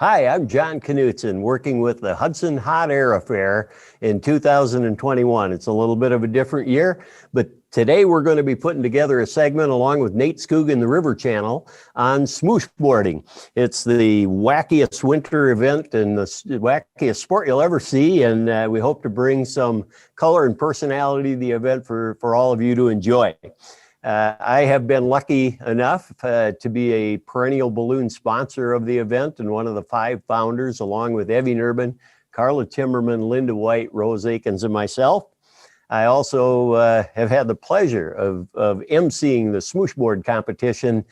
Hi, I'm John Knutson, working with the Hudson Hot Air Affair in 2021. It's a little bit of a different year, but today we're going to be putting together a segment along with Nate Skoog the River Channel on smooshboarding. It's the wackiest winter event and the wackiest sport you'll ever see, and we hope to bring some color and personality to the event for all of you to enjoy. I have been lucky enough to be a perennial balloon sponsor of the event and one of the 5 founders, along with Evie Nurbin, Carla Timmerman, Linda White, Rose Akins, and myself. I also have had the pleasure of emceeing the smooshboard competition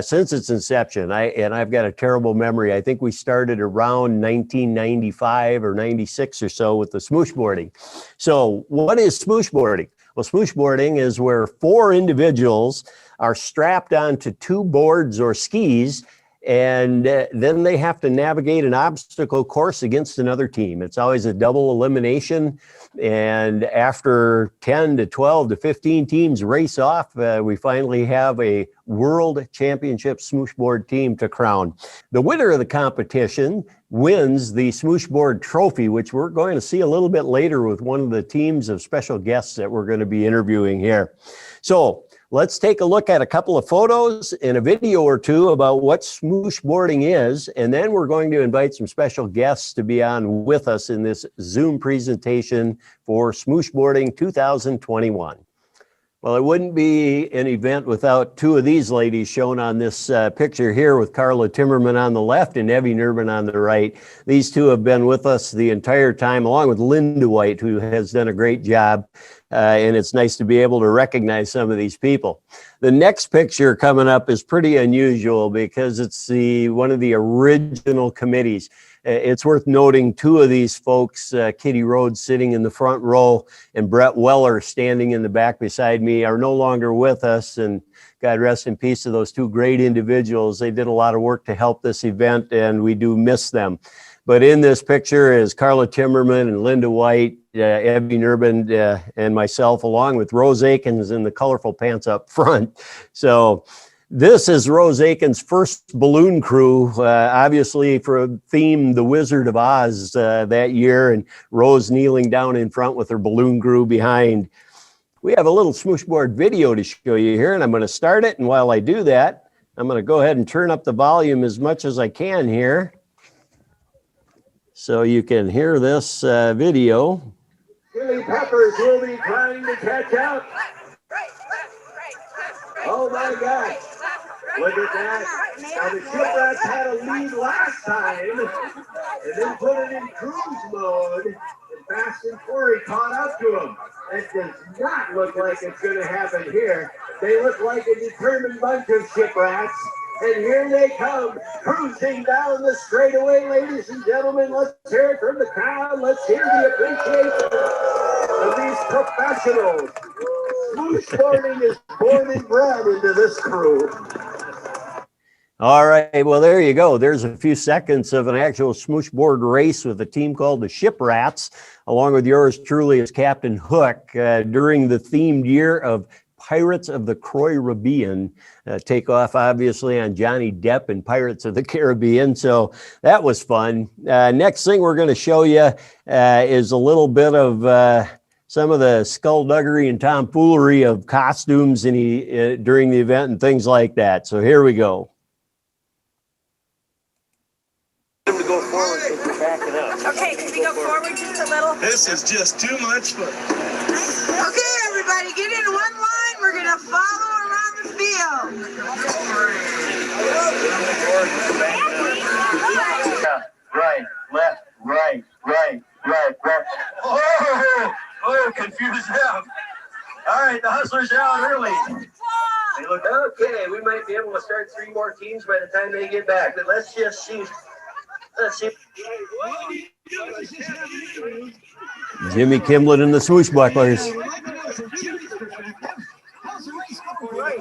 since its inception. I've got a terrible memory. I think we started around 1995 or 96 or so with the smooshboarding. So what is smooshboarding? Well, smooshboarding is where 4 individuals are strapped onto 2 boards or skis, and then they have to navigate an obstacle course against another team. It's always a double elimination, and after 10 to 12 to 15 teams race off, we finally have a World Championship smooshboard team to crown. The winner of the competition wins the smooshboard trophy, which we're going to see a little bit later with one of the teams of special guests that we're going to be interviewing here. So let's take a look at a couple of photos and a video or two about what smooshboarding is, and then we're going to invite some special guests to be on with us in this Zoom presentation for Smooshboarding 2021. Well, it wouldn't be an event without 2 of these ladies shown on this picture here, with Carla Timmerman on the left and Evie Nurbin on the right. These 2 have been with us the entire time, along with Linda White, who has done a great job. And it's nice to be able to recognize some of these people. The next picture coming up is pretty unusual because it's one of the original committees. It's worth noting 2 of these folks, Kitty Rhodes sitting in the front row and Brett Weller standing in the back beside me, are no longer with us, and God rest in peace to those 2 great individuals. They did a lot of work to help this event, and we do miss them. But in this picture is Carla Timmerman and Linda White, Evie Nurbin, and myself, along with Rose Akins in the colorful pants up front. So this is Rose Akins' first balloon crew, obviously for theme The Wizard of Oz that year, and Rose kneeling down in front with her balloon crew behind. We have a little smooshboard video to show you here, and I'm going to start it. And while I do that, I'm going to go ahead and turn up the volume as much as I can here, so you can hear this video. Chili Peppers will be trying to catch up. Oh my God. Look at that. Now the Shipwrecks had a lead last time and then put it in cruise mode, and Fast and Corey caught up to them. It does not look like it's going to happen here. They look like a determined bunch of Shipwrecks. And here they come, cruising down the straightaway, ladies and gentlemen. Let's hear it from the crowd. Let's hear the appreciation of these professionals. Smooshboarding is born and bred into this crew. All right, well, there you go. There's a few seconds of an actual smooshboard race with a team called the Shiprats, along with yours truly as Captain Hook, during the themed year of Pirates of the Caribbean, takeoff obviously on Johnny Depp and Pirates of the Caribbean. So that was fun. Next thing we're going to show you is a little bit of some of the skullduggery and tomfoolery of costumes during the event and things like that. So here we go. To go forward, so we're backing up. Okay, can we go forward just a little? This is just too much fun. Okay, everybody, get in one line. We're going to follow around the field. Right, left, right. Oh, confused them. All right, the Hustlers are out early. They look okay. We might be able to start 3 more teams by the time they get back. But let's just see. Jimmy Kimbllin and the Smooshbucklers. Right,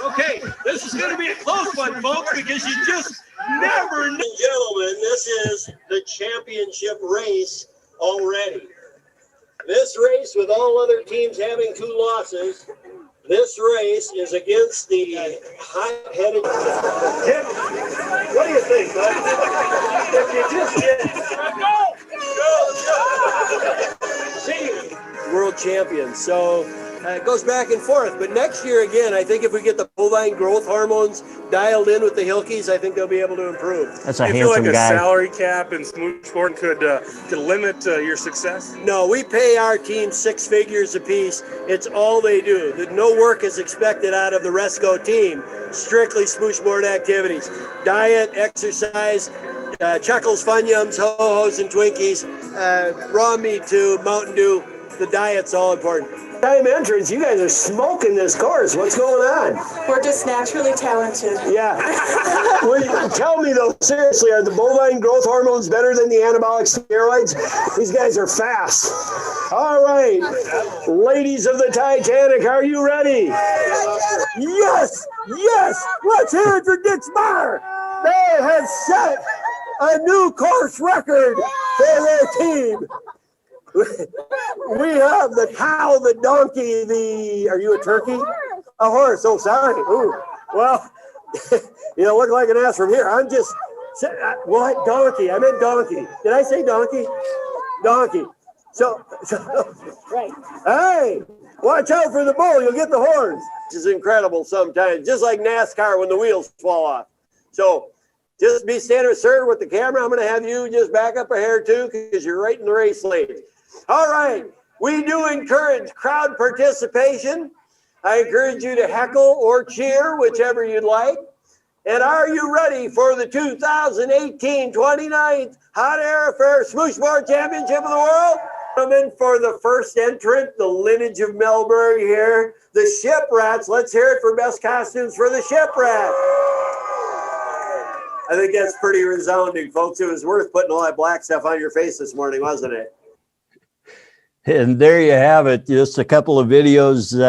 okay. This is going to be a close one, folks, because you just never know. Gentlemen, this is the championship race already. This race, with all other teams having 2 losses, this race is against the hot-headed. thing, but if you just get World champions. So it goes back and forth. But next year, again, I think if we get the bovine growth hormones dialed in with the Hilkies, I think they'll be able to improve. That's a Do you feel handsome like a guy. salary cap in Smooshboarding could limit your success? No, we pay our team 6 figures apiece. It's all they do. No work is expected out of the Resco team. Strictly smooshboard activities. Diet, exercise, Chuckles, Fun Yums, Ho-Hos, and Twinkies, raw meat too, Mountain Dew. The diet's all important. time entrance, you guys are smoking this course. What's going on? We're just naturally talented. Yeah. Well, tell me though, seriously, are the bovine growth hormones better than the anabolic steroids? These guys are fast. All right, ladies of the Titanic, are you ready? Yes, yes. Let's hear it for Dick's Bar. They have set a new course record for their team. We have the cow, the donkey, are you a turkey? A horse. Oh, sorry. Ooh. Well, you look like an ass from here. I'm just, what? Donkey. I meant donkey. Did I say donkey? Donkey. So right. Hey, watch out for the bull. You'll get the horns. This is incredible sometimes, just like NASCAR when the wheels fall off. So just be standing, sir, with the camera. I'm going to have you just back up a hair too, because you're right in the race lane. All right, we do encourage crowd participation. I encourage you to heckle or cheer, whichever you'd like. And are you ready for the 2018 29th Hot Air Affair Smooshboard Championship of the World? Coming for the first entrant, the lineage of Mel Berg here, the Shiprats. Let's hear it for best costumes for the Shiprats. I think that's pretty resounding, folks. It was worth putting all that black stuff on your face this morning, wasn't it? And there you have it. Just a couple of videos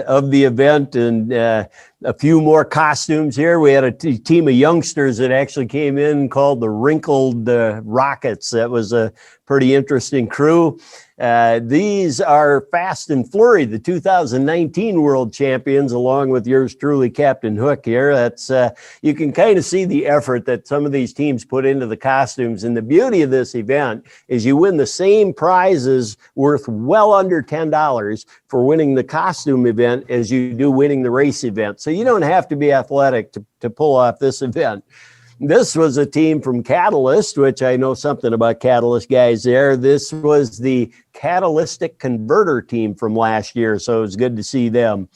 of the event and a few more costumes here. We had a team of youngsters that actually came in called the Wrinkled Rockets. That was a pretty interesting crew. These are Fast and Flurry, the 2019 world champions, along with yours truly, Captain Hook here. That's you can kind of see the effort that some of these teams put into the costumes. And the beauty of this event is you win the same prizes worth well under $10 for winning the costume event as you do winning the race event. So you don't have to be athletic to pull off this event. This was a team from Catalyst, which I know something about Catalyst guys there. This was the Catalytic Converter team from last year, so it's good to see them.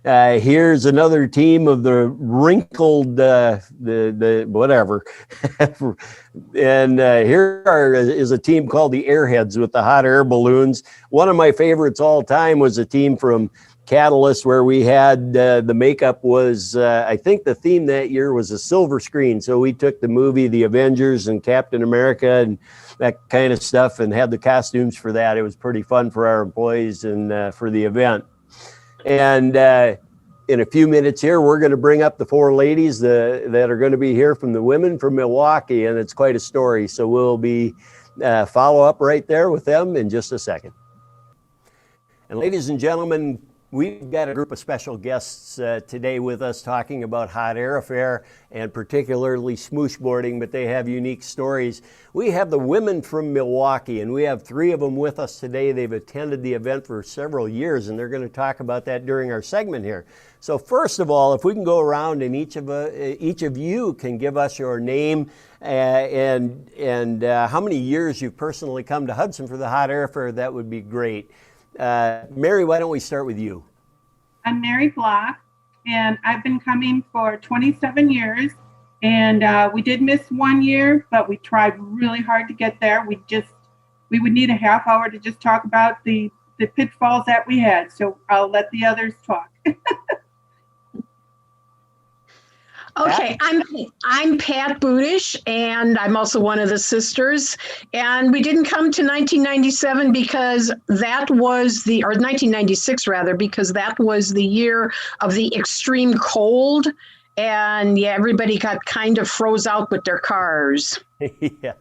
Here's another team of the Wrinkled, the whatever. And here is a team called the Airheads with the hot air balloons. One of my favorites all time was a team from Catalyst, where we had the makeup was, I think the theme that year was a silver screen. So we took the movie, The Avengers and Captain America and that kind of stuff and had the costumes for that. It was pretty fun for our employees and for the event. And in a few minutes here, we're going to bring up the four ladies that are going to be here from the women from Milwaukee. And it's quite a story. So we'll be follow up right there with them in just a second. And ladies and gentlemen, we've got a group of special guests today with us talking about Hot Air Affair and particularly smooshboarding, but they have unique stories. We have the women from Milwaukee, and we have three of them with us today. They've attended the event for several years, and they're going to talk about that during our segment here. So first of all, if we can go around and each of you can give us your name and how many years you've personally come to Hudson for the Hot Air Affair, that would be great. Mary, why don't we start with you? I'm Mary Block, and I've been coming for 27 years, and we did miss 1 year, but we tried really hard to get there. We would need a half hour to just talk about the pitfalls that we had, so I'll let the others talk. Okay, I'm Pat Budish, and I'm also one of the sisters. And we didn't come to 1997 because that was or 1996 rather, because that was the year of the extreme cold, and yeah, everybody got kind of froze out with their cars. Yeah.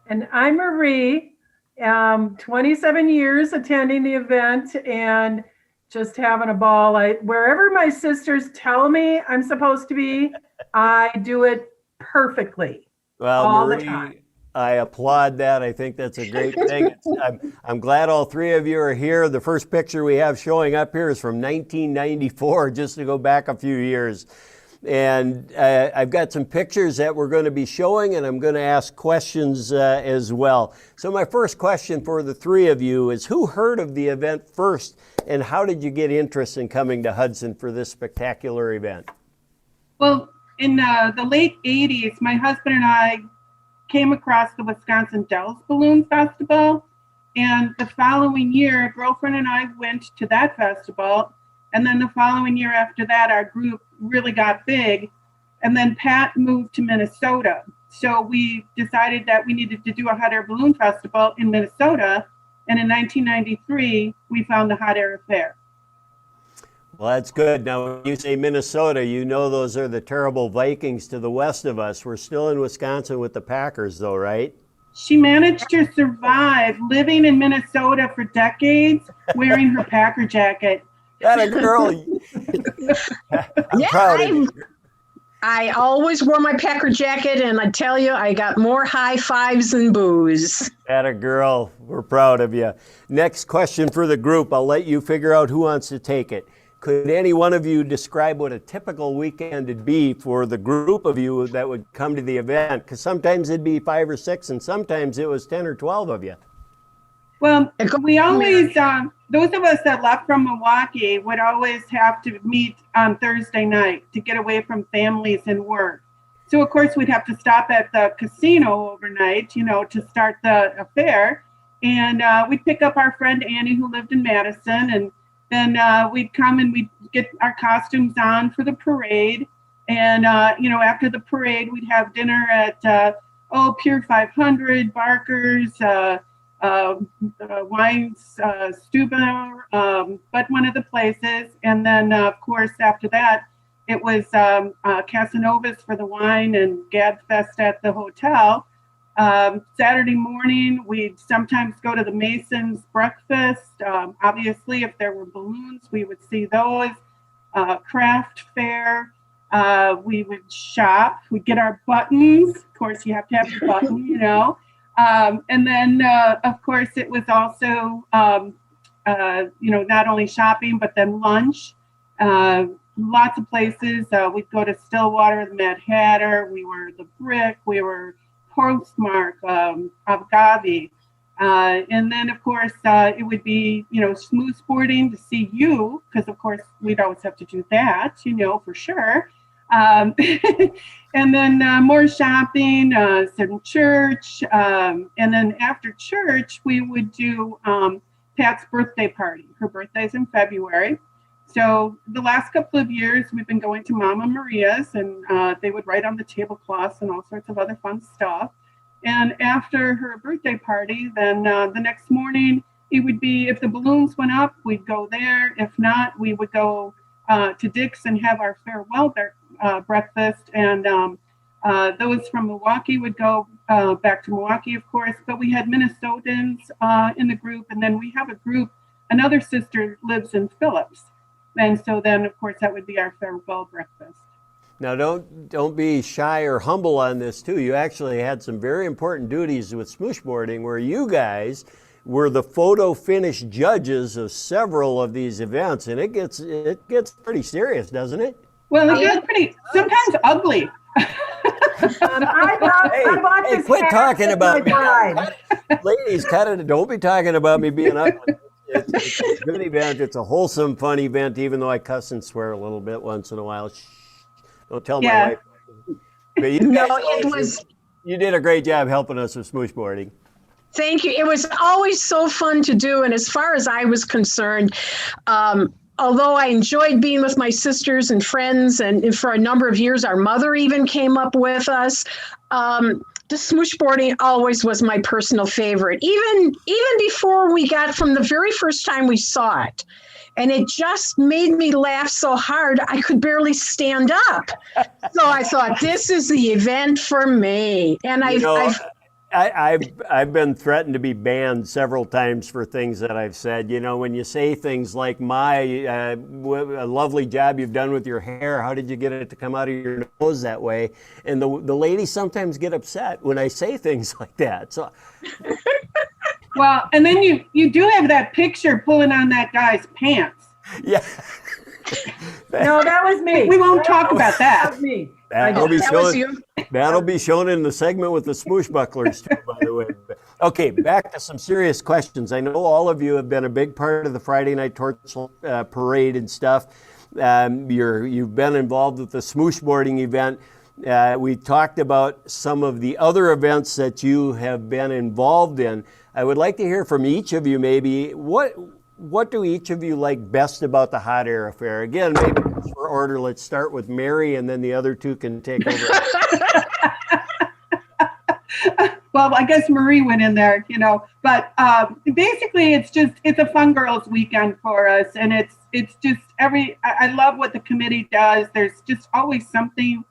And I'm Marie, 27 years attending the event and just having a ball. Wherever my sisters tell me I'm supposed to be, I do it perfectly Well, all the Marie, time. I applaud that. I think that's a great thing. I'm glad all three of you are here. The first picture we have showing up here is from 1994, just to go back a few years. And I've got some pictures that we're going to be showing, and I'm going to ask questions as well. So my first question for the three of you is, who heard of the event first, and how did you get interest in coming to Hudson for this spectacular event? Well, in the late 80s, my husband and I came across the Wisconsin Dells Balloon Festival. And the following year, a girlfriend and I went to that festival. And then the following year after that, our group really got big. And then Pat moved to Minnesota. So we decided that we needed to do a hot air balloon festival in Minnesota. And in 1993, we found the Hot Air Affair. Well, that's good. Now, when you say Minnesota, you know those are the terrible Vikings to the west of us. We're still in Wisconsin with the Packers, though, right? She managed to survive living in Minnesota for decades, wearing her Packer jacket. That a girl. I'm proud of you. I always wore my Packer jacket, and I tell you, I got more high fives than booze. That a girl. We're proud of you. Next question for the group. I'll let you figure out who wants to take it. Could any one of you describe what a typical weekend would be for the group of you that would come to the event? Because sometimes it'd be 5 or 6, and sometimes it was 10 or 12 of you. Well, we always, those of us that left from Milwaukee would always have to meet on Thursday night to get away from families and work. So, of course, we'd have to stop at the casino overnight, to start the affair. And we'd pick up our friend Annie, who lived in Madison, and then we'd come and we'd get our costumes on for the parade. And, after the parade, we'd have dinner at, Pier 500, Barker's, Wines, Stuba, but one of the places. And then, of course, after that, it was Casanova's for the wine and Gadfest at the hotel. Saturday morning, we'd sometimes go to the Masons breakfast. Obviously, if there were balloons, we would see those. Craft fair. We would shop. We'd get our buttons. Of course, you have to have a button, And then, of course, it was also, not only shopping, but then lunch. Lots of places. We'd go to Stillwater, the Mad Hatter. We were the Brick. We were Postmark, Avgavi. And then, of course, it would be, smooshboarding to see you, because, of course, we'd always have to do that, for sure. And then more shopping, some church. And then after church, we would do Pat's birthday party. Her birthday's in February. So the last couple of years, we've been going to Mama Maria's, and they would write on the tablecloths and all sorts of other fun stuff. And after her birthday party, then the next morning, it would be, if the balloons went up, we'd go there. If not, we would go to Dick's and have our farewell breakfast. And those from Milwaukee would go back to Milwaukee, of course. But we had Minnesotans in the group. And then we have a group, another sister lives in Phillips. And so then, of course, that would be our farewell breakfast. Now, don't be shy or humble on this, too. You actually had some very important duties with smooshboarding, where you guys were the photo finish judges of several of these events, and it gets pretty serious, doesn't it? Well, it gets pretty, sometimes ugly. Hey, quit talking about me. Ladies, don't be talking about me being ugly. It's a good event. It's a wholesome, fun event, even though I cuss and swear a little bit once in a while. Shh, don't tell my wife. But you did a great job helping us with smooshboarding. Thank you. It was always so fun to do. And as far as I was concerned, although I enjoyed being with my sisters and friends, and for a number of years, our mother even came up with us. The smooshboarding always was my personal favorite, even before we got, from the very first time we saw it. And it just made me laugh so hard, I could barely stand up. So I thought, this is the event for me. And I've been threatened to be banned several times for things that I've said. You know, when you say things like, a lovely job you've done with your hair. How did you get it to come out of your nose that way? And the ladies sometimes get upset when I say things like that. So, well, and then you do have that picture pulling on that guy's pants. Yeah. No, that was me. We won't talk about that. That was me. That'll be shown in the segment with the Smooshbucklers too, by the way. Okay, back to some serious questions. I know all of you have been a big part of the Friday Night Torch Parade and stuff. You've been involved with the Smooshboarding event. We talked about some of the other events that you have been involved in. I would like to hear from each of you maybe what do each of you like best about the Hot Air Affair? Again, maybe for order, let's start with Mary, and then the other two can take over. Well, I guess Marie went in there, you know, but basically it's a fun girls weekend for us. And it's just I love what the committee does. There's just always something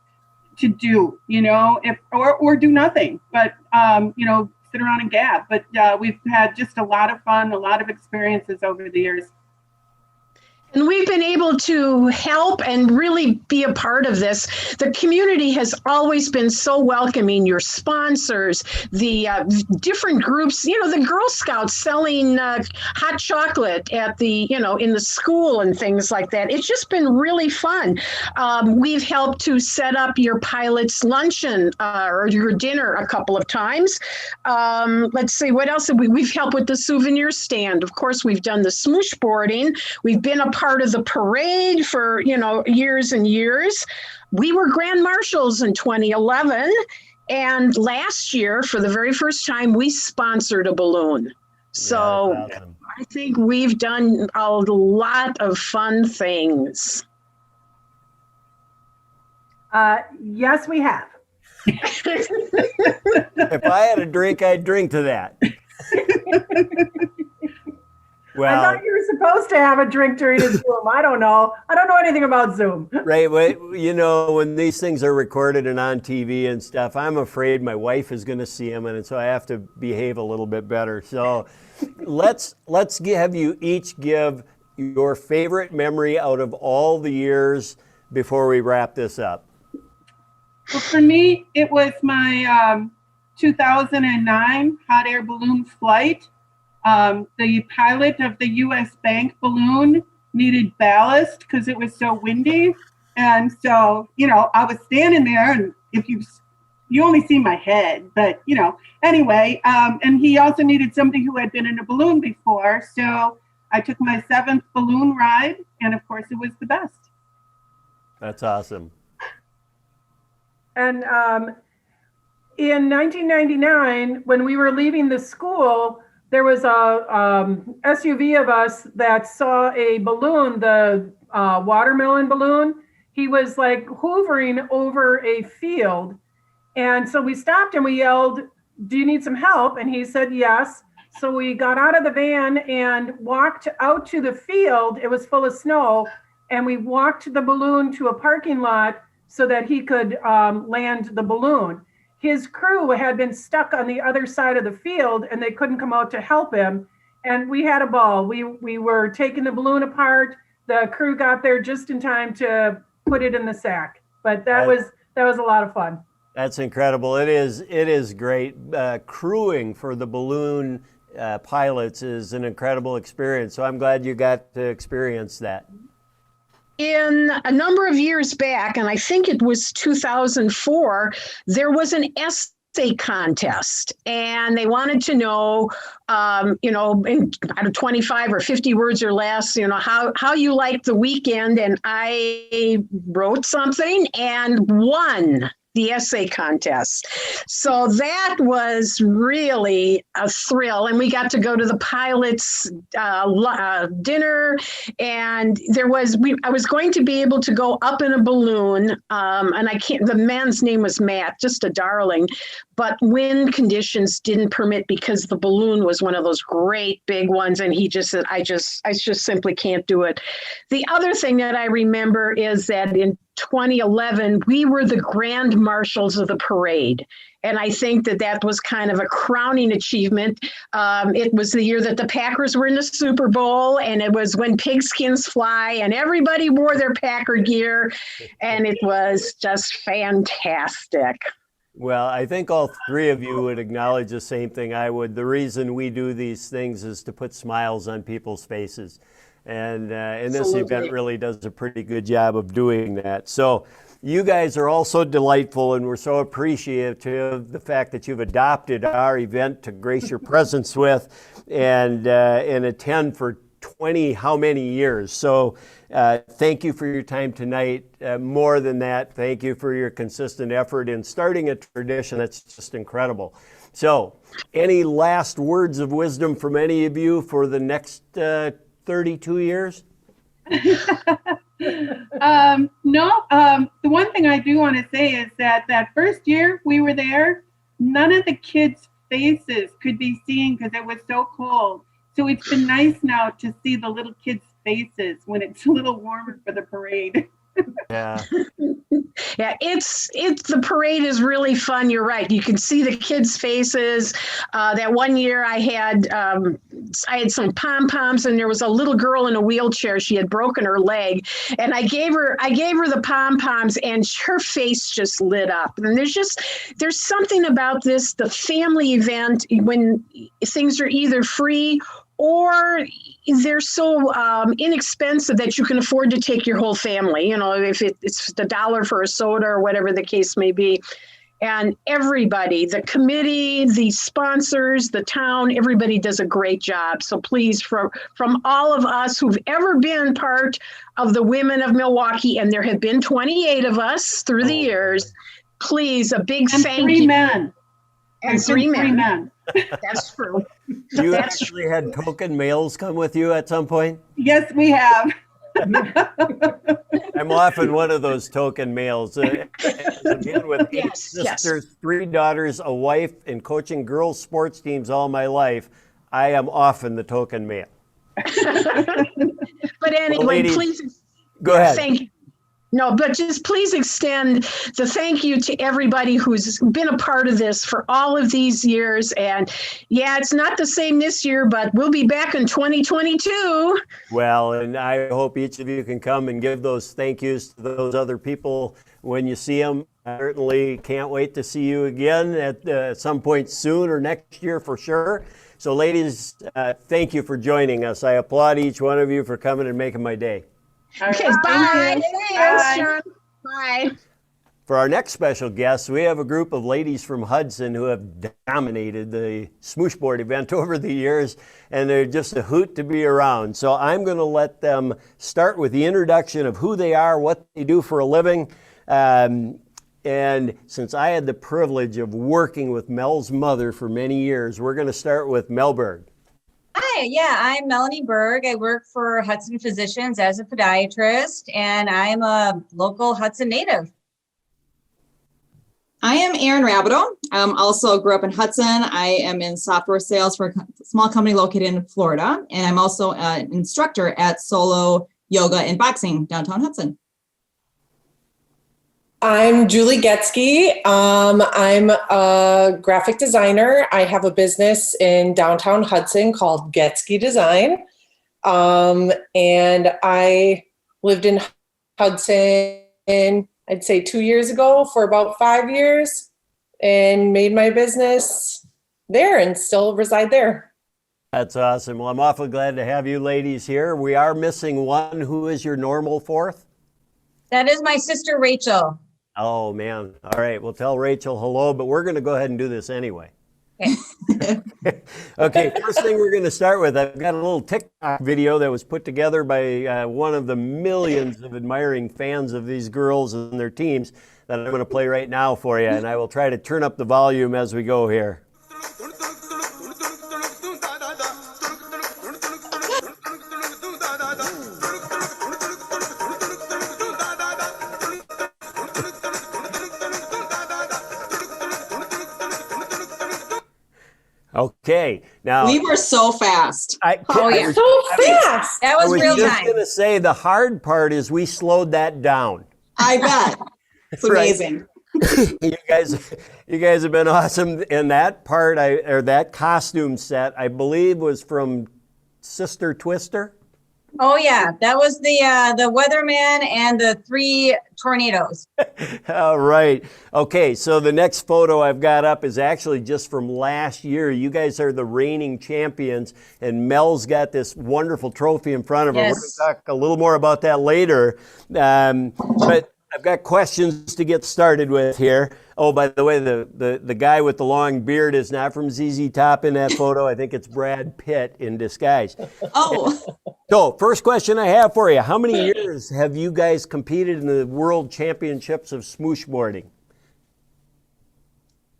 to do, you know, or do nothing, but, you know, sit around and gab. But we've had just a lot of fun, a lot of experiences over the years. And we've been able to help and really be a part of this. The community has always been so welcoming. Your sponsors, the different groups, you know, the Girl Scouts selling hot chocolate at the, you know, in the school and things like that. It's just been really fun. We've helped to set up your pilot's luncheon or your dinner a couple of times. Let's see, what else have we've helped with the souvenir stand. Of course, we've done the smooshboarding. We've been a part of the parade for, you know, years and years. We were grand marshals in 2011. And last year, for the very first time, we sponsored a balloon. So yeah, awesome. I think we've done a lot of fun things. Yes, we have. If I had a drink, I'd drink to that. Well, I thought you were supposed to have a drink during a Zoom. I don't know. I don't know anything about Zoom. Right. Well, you know, when these things are recorded and on TV and stuff, I'm afraid my wife is going to see them, and so I have to behave a little bit better. So let's have you each give your favorite memory out of all the years before we wrap this up. Well, for me, it was my 2009 hot air balloon flight. The pilot of the U.S. Bank balloon needed ballast because it was so windy. And so, you know, I was standing there, and if you only see my head, but, you know, anyway, and he also needed somebody who had been in a balloon before. So I took my 7th balloon ride, and of course it was the best. That's awesome. And in 1999, when we were leaving the school, there was a SUV of us that saw a balloon, the watermelon balloon. He was like hovering over a field. And so we stopped and we yelled, "Do you need some help?" And he said, yes. So we got out of the van and walked out to the field. It was full of snow. And we walked the balloon to a parking lot so that he could land the balloon. His crew had been stuck on the other side of the field and they couldn't come out to help him. And we had a ball. We were taking the balloon apart. The crew got there just in time to put it in the sack. But that was a lot of fun. That's incredible. It is great. Crewing for the balloon pilots is an incredible experience. So I'm glad you got to experience that. In a number of years back, and I think it was 2004, there was an essay contest, and they wanted to know, you know, in out of 25 or 50 words or less, you know, how you liked the weekend. And I wrote something and won the essay contest. So that was really a thrill. And we got to go to the pilot's dinner, and I was going to be able to go up in a balloon, and the man's name was Matt, just a darling, but wind conditions didn't permit because the balloon was one of those great big ones. And he just said, I just simply can't do it. The other thing that I remember is that in 2011, we were the grand marshals of the parade. And I think that that was kind of a crowning achievement. It was the year that the Packers were in the Super Bowl, and it was when pigskins fly, and everybody wore their Packer gear, and it was just fantastic. Well, I think all three of you would acknowledge the same thing I would. The reason we do these things is to put smiles on people's faces. And this event really does a pretty good job of doing that. So you guys are all so delightful, and we're so appreciative of the fact that you've adopted our event to grace your presence with and attend for 20 how many years. So thank you for your time tonight. More than that, thank you for your consistent effort in starting a tradition that's just incredible. So any last words of wisdom from any of you for the next 32 years? No, the one thing I do want to say is that first year we were there, none of the kids' faces could be seen because it was so cold. So it's been nice now to see the little kids' faces when it's a little warmer for the parade. Yeah. Yeah, it's the parade is really fun. You're right. You can see the kids' faces. That one year I had some pom-poms, and there was a little girl in a wheelchair. She had broken her leg, and I gave her the pom-poms, and her face just lit up. And there's something about this, the family event, when things are either free or they're so inexpensive that you can afford to take your whole family, you know, if it's the $1 for a soda or whatever the case may be. And everybody, the committee, the sponsors, the town, everybody does a great job. So please, from all of us who've ever been part of the Women of Milwaukee, and there have been 28 of us through the years, please, a big thank you. Three men. And three men. That's true. You actually had token males come with you at some point? Yes, we have. I'm often one of those token males. Again, with 8 sisters, 3 daughters, a wife, and coaching girls' sports teams all my life, I am often the token male. But anyway, well, ladies, please go ahead. Thank you. No, but just please extend the thank you to everybody who's been a part of this for all of these years. And yeah, it's not the same this year, but we'll be back in 2022. Well, and I hope each of you can come and give those thank yous to those other people when you see them. I certainly can't wait to see you again at some point soon or next year for sure. So ladies, thank you for joining us. I applaud each one of you for coming and making my day. Okay, bye. Thanks, John. Bye. For our next special guest, we have a group of ladies from Hudson who have dominated the Smooshboard event over the years, and they're just a hoot to be around. So I'm going to let them start with the introduction of who they are, what they do for a living. And since I had the privilege of working with Mel's mother for many years, we're going to start with Mel Berg. Hi, yeah, I'm Melanie Berg. I work for Hudson Physicians as a podiatrist, and I'm a local Hudson native. I am Erin Rabideaux. Also grew up in Hudson. I am in software sales for a small company located in Florida, and I'm also an instructor at Solo Yoga and Boxing downtown Hudson. I'm Julie Getsky. I'm a graphic designer. I have a business in downtown Hudson called Getsky Design. And I lived in Hudson, I'd say 2 years ago for about 5 years, and made my business there and still reside there. That's awesome. Well, I'm awfully glad to have you ladies here. We are missing one. Who is your normal fourth? That is my sister, Rachel. Oh, man. All right. We'll tell Rachel hello, but we're going to go ahead and do this anyway. Okay. Okay, first thing we're going to start with, I've got a little TikTok video that was put together by one of the millions of admiring fans of these girls and their teams that I'm going to play right now for you, and I will try to turn up the volume as we go here. Okay, now we were so fast. Fast. That was real time. I was just going to say the hard part is we slowed that down. I bet. It's amazing. You guys have been awesome. And that part, or that costume set, I believe was from Sister Twister. Oh yeah, that was the weatherman and the 3 tornadoes. All right. Okay, so the next photo I've got up is actually just from last year. You guys are the reigning champions, and Mel's got this wonderful trophy in front of her. Yes. We're going to talk a little more about that later. But I've got questions to get started with here. Oh, by the way, the guy with the long beard is not from ZZ Top in that photo. I think it's Brad Pitt in disguise. Oh. So, first question I have for you. How many years have you guys competed in the World Championships of Smooshboarding?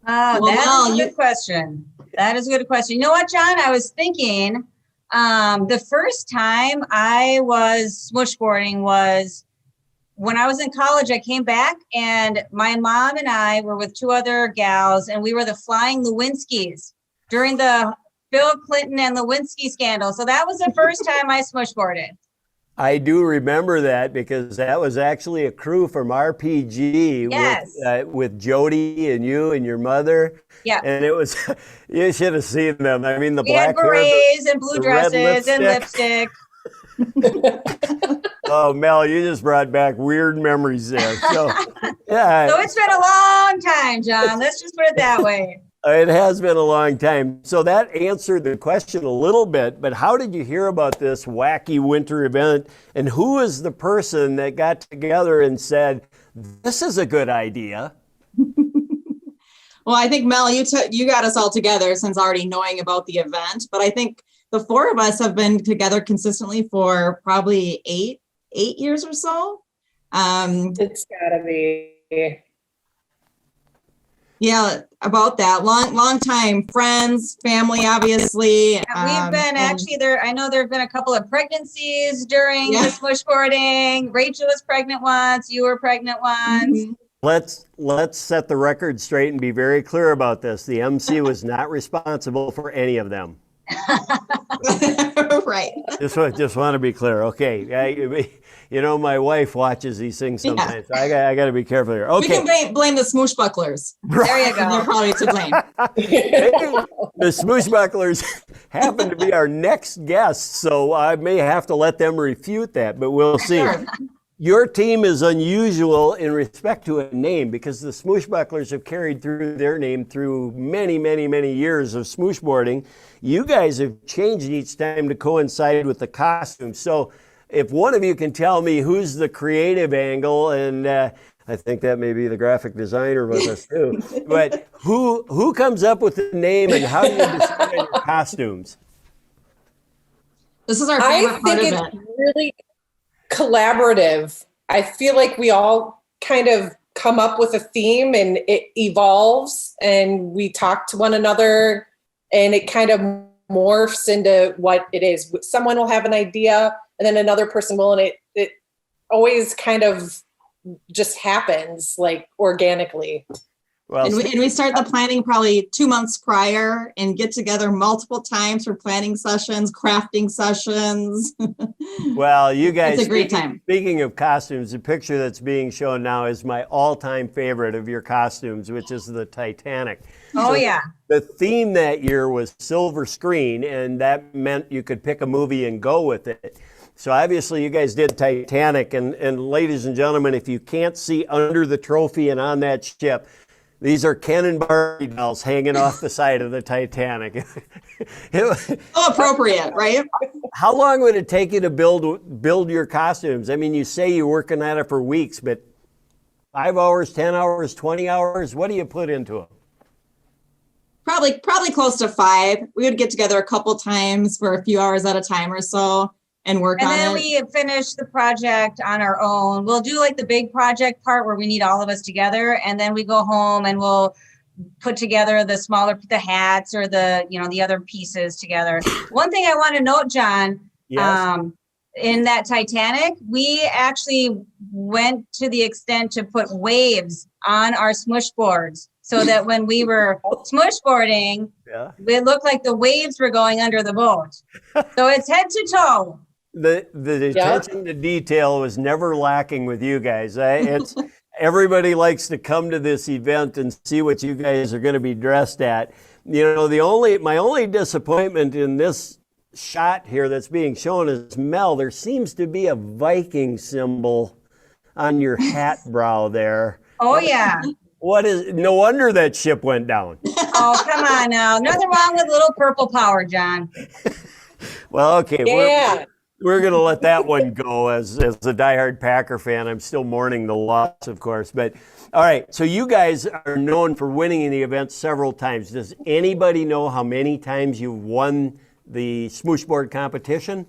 That's a good question. That is a good question. You know what, John? I was thinking the first time I was smooshboarding was when I was in college. I came back and my mom and I were with 2 other gals, and we were the Flying Lewinsky's during the Bill Clinton and Lewinsky scandal. So that was the first time I smooshboarded. I do remember that because that was actually a crew from RPG. Yes. With Jody and you and your mother. Yeah. And it was, you should have seen them. I mean, the We black had berets and blue the red dresses and lipstick. Oh, Mel, you just brought back weird memories there. So, yeah. So it's been a long time, John. Let's just put it that way. It has been a long time. So that answered the question a little bit, but how did you hear about this wacky winter event? And who was the person that got together and said, this is a good idea? Well, I think, Mel, you got us all together since already knowing about the event. But I think the 4 of us have been together consistently for probably eight years or so. It's gotta be. Yeah, about that. Long time friends, family, obviously. We've been actually there. I know there have been a couple of pregnancies during the smooshboarding. Rachel was pregnant once. You were pregnant once. Mm-hmm. Let's set the record straight and be very clear about this. The MC was not responsible for any of them. Right. Just want to be clear. Okay. You know, my wife watches these things sometimes. Yeah. So I got to be careful here. Okay. We can blame the Smooshbucklers. There you go. They're probably to blame. The Smooshbucklers happen to be our next guests, so I may have to let them refute that, but we'll see. Sure. Your team is unusual in respect to a name because the Smooshbucklers have carried through their name through many, many, many years of smooshboarding. You guys have changed each time to coincide with the costume. So if one of you can tell me who's the creative angle, and I think that may be the graphic designer with us too, but who comes up with the name and how do you decide your costumes? This is our favorite part of it. I think it's really collaborative. I feel like we all kind of come up with a theme and it evolves and we talk to one another and it kind of morphs into what it is. Someone will have an idea and then another person will, and it always kind of just happens like organically. Well, and we start the planning probably 2 months prior and get together multiple times for planning sessions, crafting sessions. Well, you guys, it's a great time. Speaking of costumes, the picture that's being shown now is my all-time favorite of your costumes, which is the Titanic. Oh, yeah. The theme that year was silver screen, and that meant you could pick a movie and go with it. So obviously you guys did Titanic, and ladies and gentlemen, if you can't see under the trophy and on that ship, these are Ken and Barbie dolls hanging off the side of the Titanic. So appropriate, right? How long would it take you to build your costumes? I mean, you say you're working at it for weeks, but 5 hours, 10 hours, 20 hours, what do you put into them? Probably close to 5. We would get together a couple times for a few hours at a time or so and work on it. And then we finish the project on our own. We'll do like the big project part where we need all of us together. And then we go home and we'll put together the hats or the other pieces together. One thing I want to note, John, Yes. In that Titanic, we actually went to the extent to put waves on our smush boards so that when we were smooshboarding, it looked like the waves were going under the boat. So it's head to toe. The attention to detail was never lacking with you guys. It's everybody likes to come to this event and see what you guys are going to be dressed at. You know, my only disappointment in this shot here that's being shown is, Mel, there seems to be a Viking symbol on your hat brow there. Oh, yeah. No wonder that ship went down. Oh, come on now. Nothing wrong with a little purple power, John. Well, okay. Yeah. We're going to let that one go. As a diehard Packer fan, I'm still mourning the loss, of course. But all right, so you guys are known for winning the event several times. Does anybody know how many times you've won the Smooshboard competition?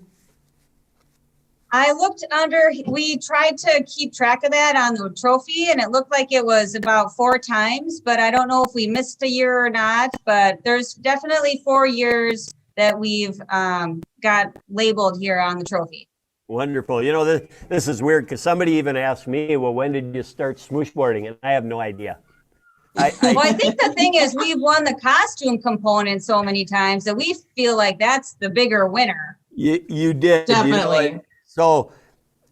I looked under, we tried to keep track of that on the trophy, and it looked like it was about 4 times, but I don't know if we missed a year or not, but there's definitely 4 years that we've got labeled here on the trophy. Wonderful. You know, this is weird because somebody even asked me, well, when did you start smooshboarding? And I have no idea. Well, I think the thing is we've won the costume component so many times that we feel like that's the bigger winner. You did. Definitely. You know, so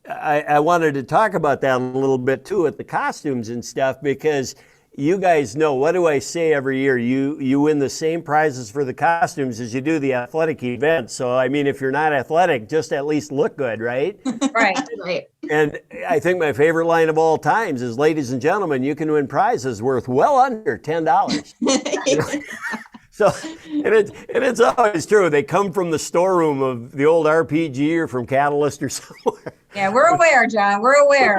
I wanted to talk about that a little bit too with the costumes and stuff, because you guys know, what do I say every year? You win the same prizes for the costumes as you do the athletic events. So, I mean, if you're not athletic, just at least look good, right? Right. And I think my favorite line of all times is, ladies and gentlemen, you can win prizes worth well under $10. So, and it's always true. They come from the storeroom of the old RPG or from Catalyst or somewhere. Yeah, we're aware, John. We're aware.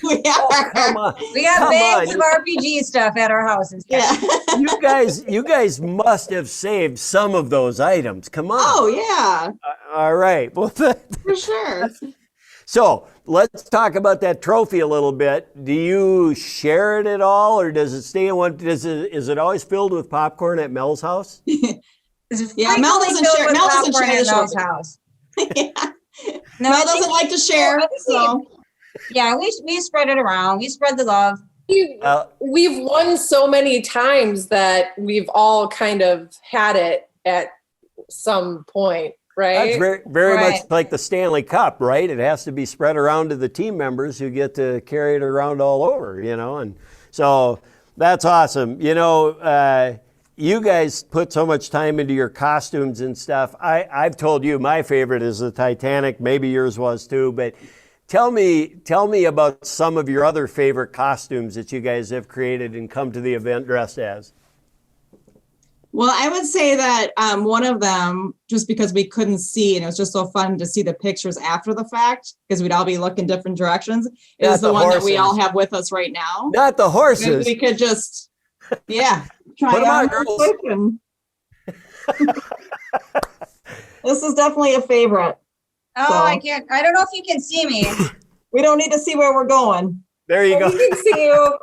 We are. Come on. We got bags of RPG stuff at our houses. Yeah. You guys must have saved some of those items. Come on. Oh, yeah. All right. Well, for sure. So let's talk about that trophy a little bit. Do you share it at all, or does it stay in one? Is it always filled with popcorn at Mel's house? Yeah, Mel doesn't share. Mel doesn't share the Mel's house. Yeah. No, Mel doesn't like to share. So. Yeah, we spread it around. We spread the love. We've won so many times that we've all kind of had it at some point, right? That's very much like the Stanley Cup, right? It has to be spread around to the team members who get to carry it around all over, you know? And so that's awesome. You know, you guys put so much time into your costumes and stuff. I've told you my favorite is the Titanic. Maybe yours was too, but tell me about some of your other favorite costumes that you guys have created and come to the event dressed as. Well, I would say that one of them, just because we couldn't see, and it was just so fun to see the pictures after the fact, because we'd all be looking different directions, is the one that we all have with us right now. Not the horses. Maybe we could just, try Put 'em on, on girls. real quick. And this is definitely a favorite. Oh, So- I don't know if you can see me. We don't need to see where we're going. There you go. We can see you.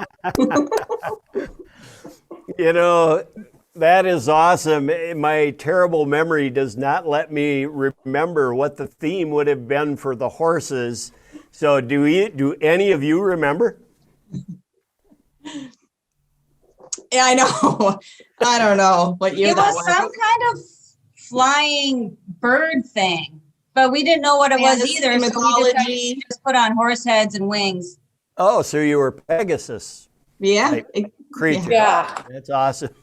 You know, that is awesome. My terrible memory does not let me remember what the theme would have been for the horses. So do any of you remember? Yeah, I know. I don't know what year It that was some kind of flying bird thing, but we didn't know what it was either. So we mythology. just put on horse heads and wings. Oh, so you were Pegasus Yeah. creature. Yeah. That's awesome.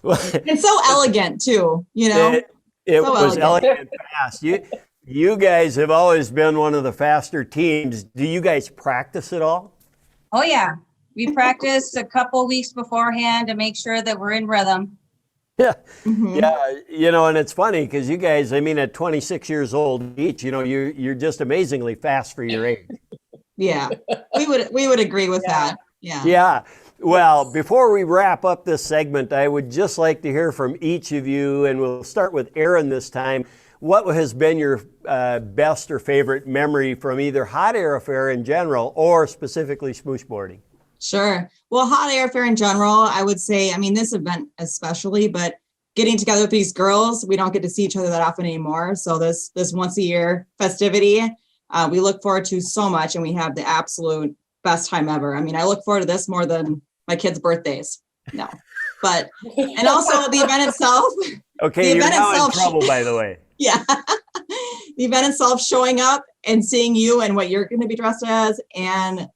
It's so elegant too, you know? It So was elegant. elegant and fast. You guys have always been one of the faster teams. Do you guys practice at all? Oh yeah, we practiced a couple weeks beforehand to make sure that we're in rhythm. Yeah. Mhm. Yeah, you know, and it's funny because you guys, I mean, at 26 years old each, you know, you're just amazingly fast for your age. Yeah. We would agree with that. Yeah. Yeah. Well, before we wrap up this segment, I would just like to hear from each of you, and we'll start with Erin this time. What has been your best or favorite memory from either Hot Air Affair in general or specifically smooshboarding? Sure. Well, Hot Air Fair in general, I would say, I mean, this event especially, but getting together with these girls, we don't get to see each other that often anymore. So this once a year festivity, we look forward to so much, and we have the absolute best time ever. I mean, I look forward to this more than my kids' birthdays. No, but, and also the event itself. Okay, The you're event now in itself- trouble, by the way. Yeah. the event itself, showing up and seeing you and what you're going to be dressed as, and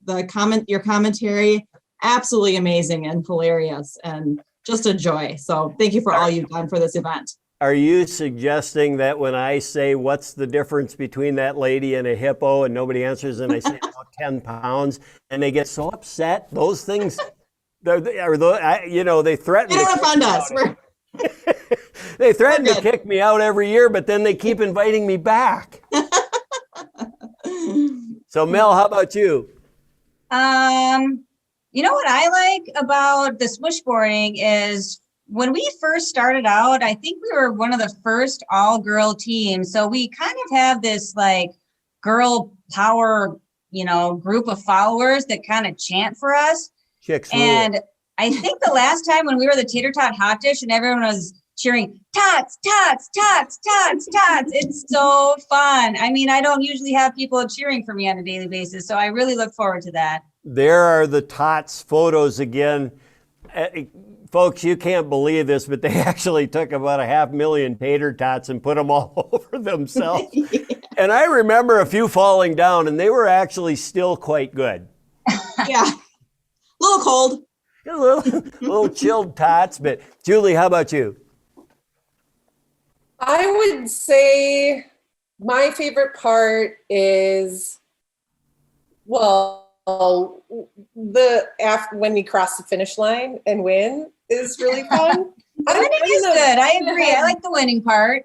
your commentary, absolutely amazing and hilarious and just a joy. So thank you for all you've done for this event. Are you suggesting that when I say, what's the difference between that lady and a hippo, and nobody answers, and I say about 10 pounds, and they get so upset? Those things, they threaten They don't offend us. They threaten to kick me out every year, but then they keep inviting me back. So Mel, how about you? You know what I like about the smooshboarding is when we first started out, I think we were one of the first all-girl teams. So we kind of have this like girl power, group of followers that kind of chant for us. Chicks and I think the last time when we were the Tater Tot Hot Dish and everyone was cheering, tots, tots, tots, tots, tots. It's so fun. I mean, I don't usually have people cheering for me on a daily basis, so I really look forward to that. There are the tots photos again. Folks, you can't believe this, but they actually took about 500,000 tater tots and put them all over themselves. Yeah. And I remember a few falling down, and they were actually still quite good. Yeah. A little cold. A little chilled tots, but Julie, how about you? I would say my favorite part is, when you cross the finish line and win is really fun. Winning is good. I agree. I like the winning part.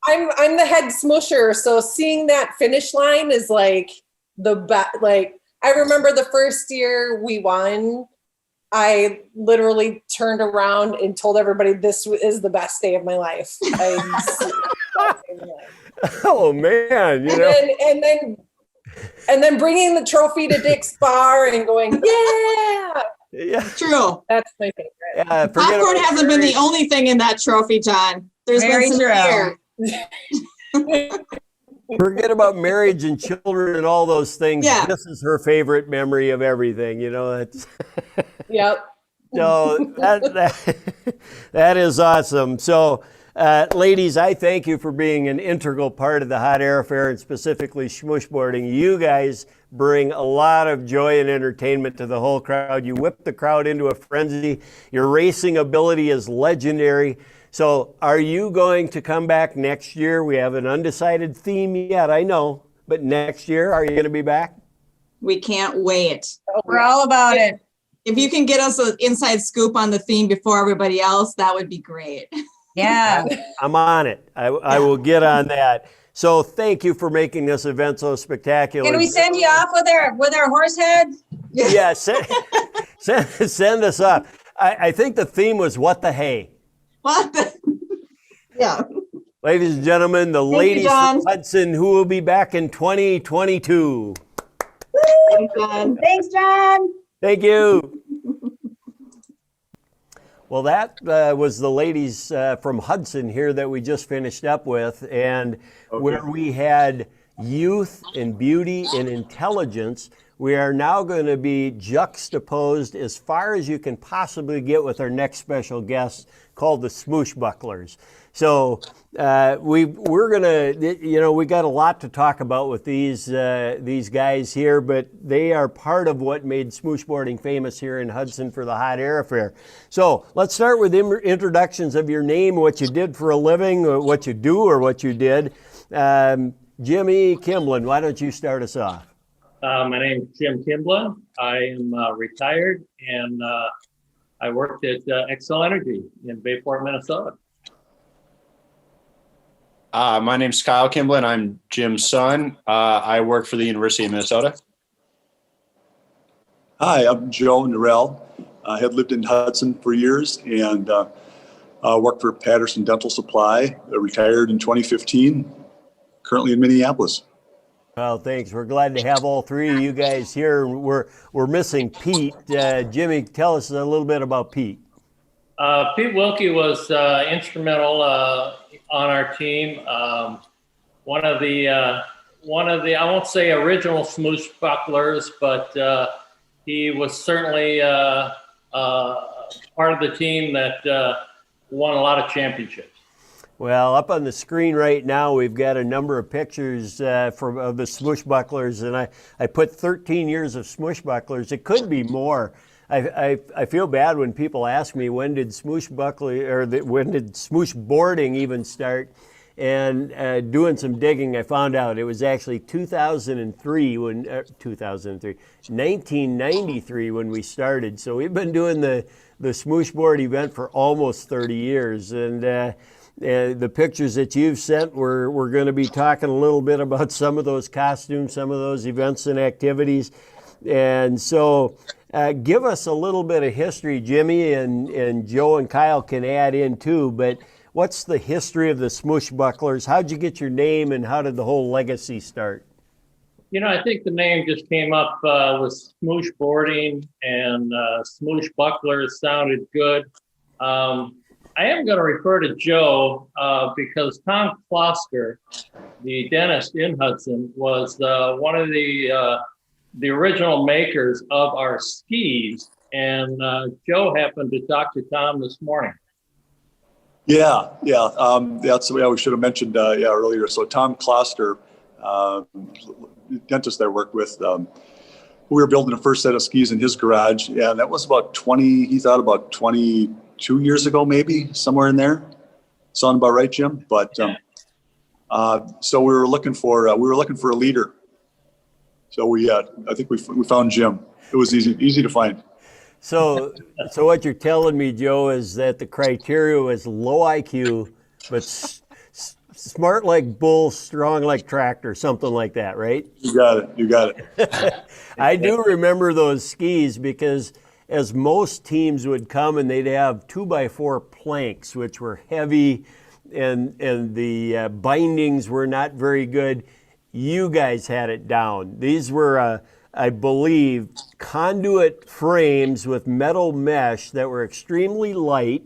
I'm the head smoosher, so seeing that finish line is like the best. Like, I remember the first year we won, I literally turned around and told everybody this is the best day of my life. Oh man! And then bringing the trophy to Dick's bar and going, yeah. Yeah, true. That's my favorite. Yeah, popcorn hasn't been the only thing in that trophy, John. There's Very been some beer. Forget about marriage and children and all those things. Yeah. This is her favorite memory of everything. That's. Yep. So that is awesome. So, ladies, I thank you for being an integral part of the Hot Air Fair and specifically smooshboarding. You guys bring a lot of joy and entertainment to the whole crowd. You whip the crowd into a frenzy. Your racing ability is legendary. So are you going to come back next year? We have an undecided theme yet, I know, but next year, are you going to be back? We can't wait. We're all about it. If you can get us an inside scoop on the theme before everybody else, that would be great. Yeah. I'm on it. I will get on that. So thank you for making this event so spectacular. Can we send you off with our horse head? Yeah, send us up. I think the theme was what the hey. What the? Yeah. Ladies and gentlemen, the ladies from Hudson who will be back in 2022. Thanks, John. Thanks, John. Thank you. Well, that was the ladies from Hudson here that we just finished up with, and where we had youth and beauty and intelligence, we are now going to be juxtaposed as far as you can possibly get with our next special guest called the Smooshbucklers. So we're gonna, we got a lot to talk about with these guys here, but they are part of what made smooshboarding famous here in Hudson for the Hot Air Affair. So let's start with introductions of your name, what you did for a living, or what you do, or what you did. Jimmy Kimbllin, why don't you start us off? My name is Jim Kimbllin. I am retired, and I worked at Xcel Energy in Bayport, Minnesota. My name's Kyle Kimbllin. I'm Jim's son. I work for the University of Minnesota. Hi, I'm Joe Norell. I had lived in Hudson for years and worked for Patterson Dental Supply. Retired in 2015. Currently in Minneapolis. Well, thanks. We're glad to have all three of you guys here. We're missing Pete. Jimmy, tell us a little bit about Pete. Pete Wilkie was instrumental on our team. One of the I won't say original Smooshbucklers, but he was certainly part of the team that won a lot of championships. Well, up on the screen right now, we've got a number of pictures of the Smooshbucklers, and I put 13 years of Smooshbucklers. It could be more. I feel bad when people ask me when did when did Smooshboarding even start? And doing some digging, I found out it was actually 1993 when we started. So we've been doing the Smooshboard event for almost 30 years, and the pictures that you've sent, we're going to be talking a little bit about some of those costumes, some of those events and activities. And so give us a little bit of history, Jimmy, and Joe and Kyle can add in too, but what's the history of the Smooshbucklers? How'd you get your name, and how did the whole legacy start? I think the name just came up with smooshboarding, and Smooshbuckler sounded good. I am going to refer to Joe because Tom Kloster, the dentist in Hudson, was one of the original makers of our skis, and Joe happened to talk to Tom this morning. Yeah. That's the way we should have mentioned earlier. So Tom Kloster, dentist I worked with, we were building the first set of skis in his garage, and that was about 22 years ago, maybe somewhere in there. Sound about right, Jim? But so we were looking for a leader. So I think we found Jim. It was easy to find. So what you're telling me, Joe, is that the criteria was low IQ, but smart like bull, strong like tractor, something like that, right? You got it. I do remember those skis because as most teams would come and they'd have 2x4 planks, which were heavy, and the bindings were not very good. You guys had it down. These were I believe, conduit frames with metal mesh that were extremely light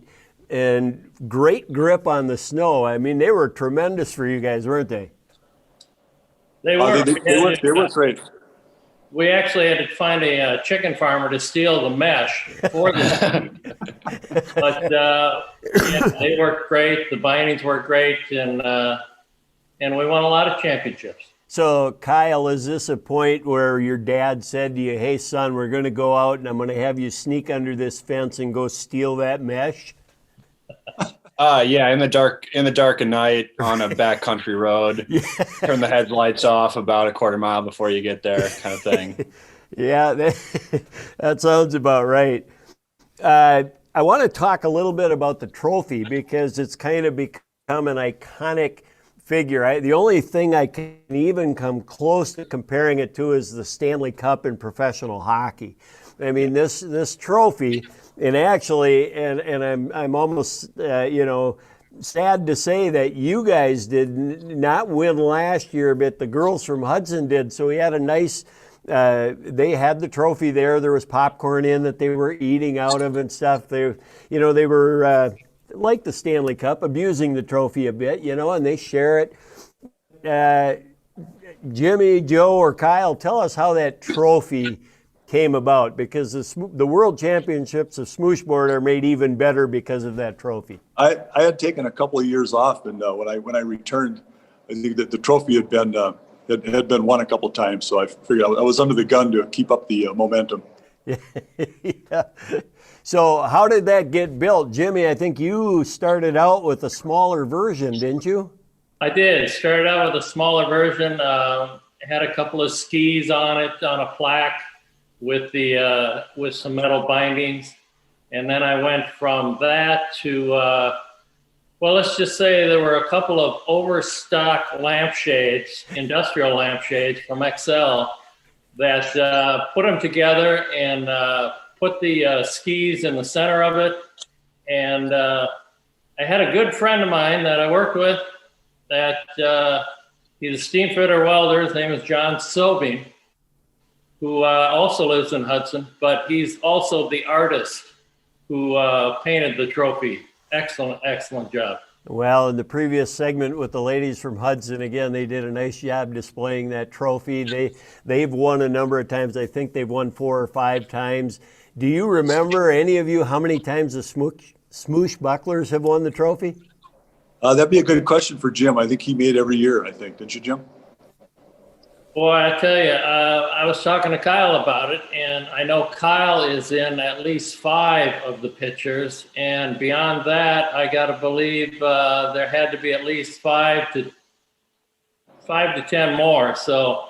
and great grip on the snow. I mean, they were tremendous for you guys, weren't they? They were. They were great. We actually had to find a chicken farmer to steal the mesh for this. But they worked great. The bindings worked great, and we won a lot of championships. So, Kyle, is this a point where your dad said to you, hey, son, we're going to go out and I'm going to have you sneak under this fence and go steal that mesh? Yeah, in the dark of night on a backcountry road. Yeah. Turn the headlights off about a quarter mile before you get there, kind of thing. Yeah, that sounds about right. I want to talk a little bit about the trophy because it's kind of become an iconic figure. The only thing I can even come close to comparing it to is the Stanley Cup in professional hockey. I mean, this trophy, and actually, and I'm almost sad to say that you guys did not win last year, but the girls from Hudson did. So we had a nice. They had the trophy there. There was popcorn in that they were eating out of and stuff. They were. Like the Stanley Cup, abusing the trophy a bit, and they share it. Jimmy, Joe, or Kyle, tell us how that trophy came about, because the World Championships of Smooshboard are made even better because of that trophy. I had taken a couple of years off, and when I returned, I think that the trophy had been won a couple of times, so I figured I was under the gun to keep up the momentum. Yeah. So how did that get built? Jimmy, I think you started out with a smaller version, didn't you? I did. Started out with a smaller version. Had a couple of skis on it, on a plaque with some metal bindings. And then I went from that to, let's just say there were a couple of overstock lampshades, industrial lampshades from XL that put them together and put the skis in the center of it. And I had a good friend of mine that I worked with that he's a steam fitter welder. His name is John Knutson, who also lives in Hudson, but he's also the artist who painted the trophy. Excellent job. Well, in the previous segment with the ladies from Hudson, again, they did a nice job displaying that trophy. They've won a number of times. I think they've won 4 or 5 times. Do you remember, any of you, how many times the Smooshbucklers have won the trophy? That'd be a good question for Jim. I think he made every year, I think. Didn't you, Jim? Boy, I tell you, I was talking to Kyle about it, and I know Kyle is in at least 5 of the pictures. And beyond that, I got to believe there had to be at least 5 to 10 more. So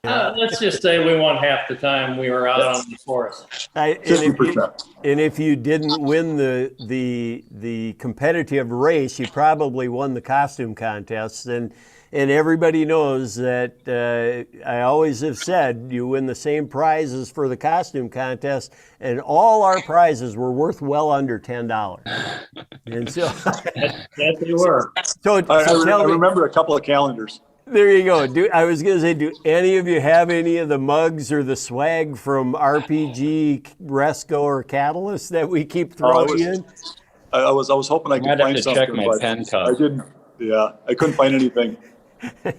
let's just say we won half the time we were out on the course. And if you didn't win the competitive race, you probably won the costume contest. And everybody knows that I always have said you win the same prizes for the costume contest, and all our prizes were worth well under $10. And so that they were. So I remember a couple of calendars. There you go. I was going to say, do any of you have any of the mugs or the swag from RPG, Resco, or Catalyst that we keep throwing in? I was hoping I could find something. Check my pen cup. I didn't. Yeah, I couldn't find anything.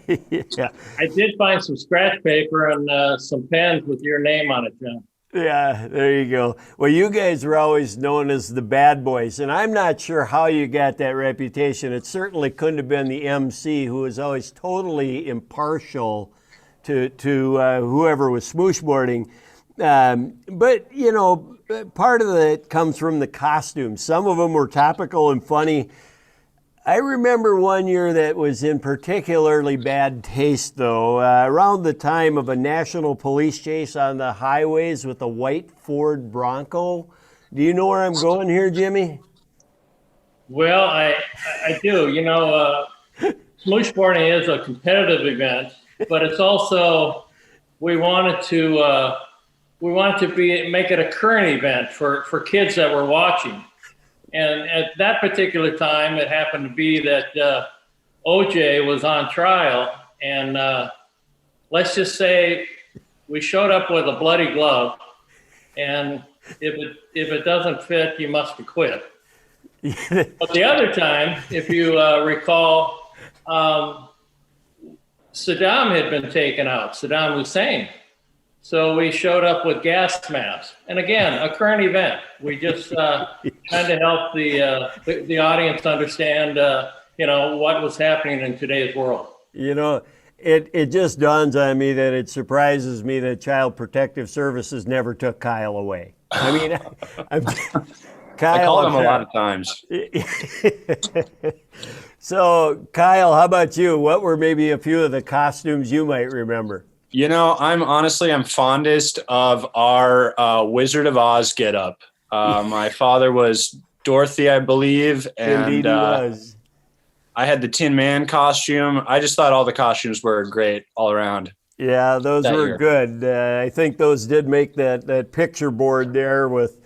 Yeah, I did find some scratch paper and some pens with your name on it, John. Yeah, there you go. Well, you guys were always known as the bad boys, and I'm not sure how you got that reputation. It certainly couldn't have been the MC, who was always totally impartial to whoever was smooshboarding. But, you know, part of it comes from the costumes. Some of them were topical and funny. I remember one year that was in particularly bad taste, though, around the time of a national police chase on the highways with a white Ford Bronco. Do you know where I'm going here, Jimmy? Well, I do. You know, smooshboarding is a competitive event, but it's also, we wanted to make it a current event for kids that were watching. And at that particular time, it happened to be that OJ was on trial. And let's just say we showed up with a bloody glove. And if it doesn't fit, you must acquit. But the other time, if you recall, Saddam had been taken out, Saddam Hussein. So we showed up with gas masks. And again, a current event. We just trying to help the audience understand, you know, what was happening in today's world. You know, it just dawns on me that it surprises me that Child Protective Services never took Kyle away. I mean, Kyle, I called him a lot of times. So, Kyle, how about you? What were maybe a few of the costumes you might remember? You know, I'm fondest of our Wizard of Oz getup. My father was Dorothy, I believe, and Indeed he was. I had the Tin Man costume. I just thought all the costumes were great all around. Yeah, those were good. I think those did make that picture board there with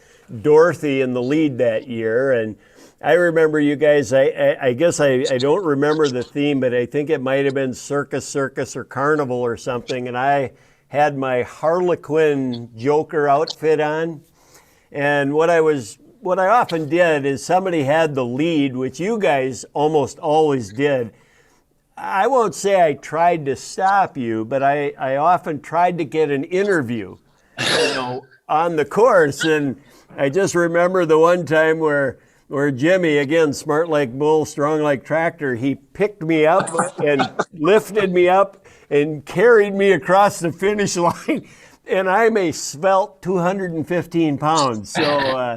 Dorothy in the lead that year. And I remember you guys, I guess I don't remember the theme, but I think it might have been circus or carnival or something. And I had my Harlequin Joker outfit on. And what I often did is somebody had the lead, which you guys almost always did. I won't say I tried to stop you, but I often tried to get an interview, you know, on the course. And I just remember the one time where Jimmy, again, smart like bull, strong like tractor, he picked me up and lifted me up and carried me across the finish line. And I'm a svelte 215 pounds. So,